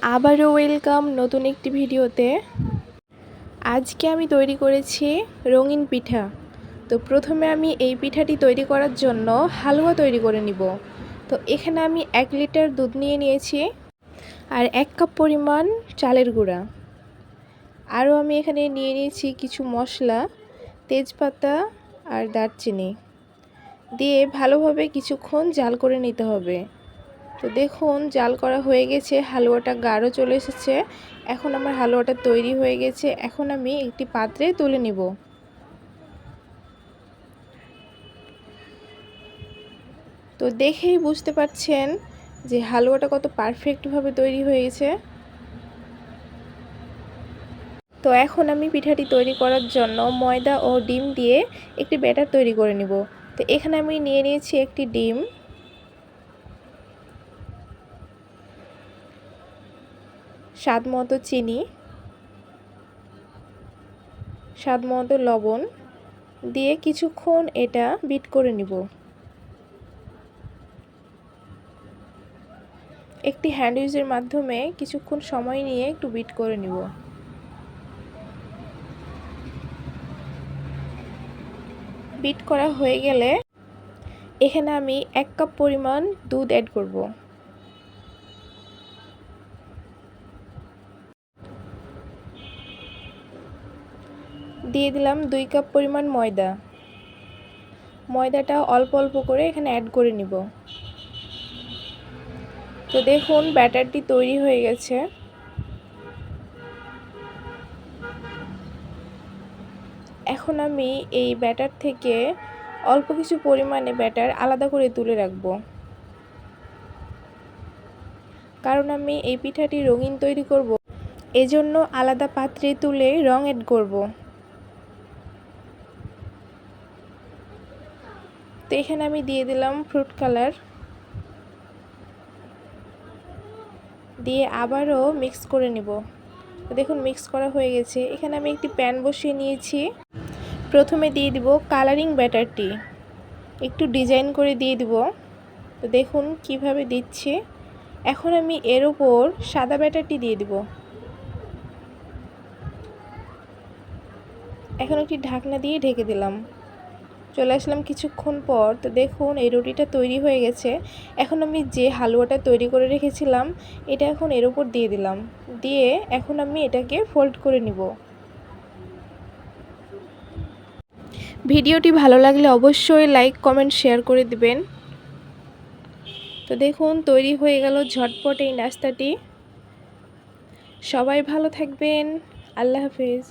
আবারও ওয়েলকাম নতুন একটি ভিডিওতে। আজকে আমি তৈরি করেছি রঙিন পিঠা। তো প্রথমে আমি এই পিঠাটি তৈরি করার জন্য হালুয়া তৈরি করে নিব। তো এখানে আমি 1 লিটার দুধ নিয়েছি আর 1 কাপ পরিমাণ চালের গুঁড়া। আরও আমি এখানে নিয়েছি কিছু মশলা, তেজপাতা আর দারচিনি দিয়ে ভালোভাবে কিছুক্ষণ জাল করে নিতে হবে। তো দেখুন জাল করা হয়ে গেছে, হালুয়াটা গাঢ় চলে এসেছে। এখন আমার হালুয়াটা তৈরি হয়ে গেছে। এখন আমি একটি পাত্রে তুলে নিব। তো দেখেই বুঝতে পারছেন যে হালুয়াটা কত পারফেক্টভাবে তৈরি হয়ে গেছে। তো এখন আমি পিঠাটি তৈরি করার জন্য ময়দা ও ডিম দিয়ে একটি ব্যাটার তৈরি করে নিব। তো এখানে আমি নিয়েছি একটি ডিম, স্বাদমতো চিনি, স্বাদমতো লবণ দিয়ে কিছুক্ষণ এটা বিট করে নিব। একটি হ্যান্ড উইচের মাধ্যমে কিছুক্ষণ সময় নিয়ে একটু বিট করে নিব। বিট করা হয়ে গেলে এখানে আমি 1 কাপ পরিমাণ দুধ অ্যাড করব। দিয়ে দিলাম 2 কাপ পরিমাণ ময়দা। ময়দাটা অল্প অল্প করে এখানে অ্যাড করে নিব। তো দেখুন ব্যাটারটি তৈরি হয়ে গেছে। এখন আমি এই ব্যাটার থেকে অল্প কিছু পরিমাণে ব্যাটার আলাদা করে তুলে রাখব, কারণ আমি এই পিঠাটি রঙিন তৈরি করব, এজন্য আলাদা পাত্রে তুলে রং অ্যাড করব। তো এখানে আমি দিয়ে দিলাম ফ্রুট কালার, দিয়ে আবারও মিক্স করে নিব। দেখুন মিক্স করা হয়ে গেছে। এখানে আমি একটি প্যান বসিয়ে নিয়েছি। প্রথমে দিয়ে দিব কালারিং ব্যাটারটি, একটু ডিজাইন করে দিয়ে দিব। তো দেখুন কিভাবে দিচ্ছি। এখন আমি এর উপর সাদা ব্যাটারটি দিয়ে দিব। এখন একটি ঢাকনা দিয়ে ঢেকে দিলাম। চলে আসলাম কিছুক্ষণ পর। তো দেখুন এই রুটিটা তৈরি হয়ে গেছে। এখন আমি যে হালুয়াটা তৈরি করে রেখেছিলাম এটা এখন এর উপর দিয়ে দিলাম। দিয়ে এখন আমি এটাকে ফোল্ড করে নিব। ভিডিওটি ভালো লাগলে অবশ্যই লাইক, কমেন্ট, শেয়ার করে দিবেন। তো দেখুন তৈরি হয়ে গেল ঝটপট এই নাস্তাটি। সবাই ভালো থাকবেন। আল্লাহ হাফেজ।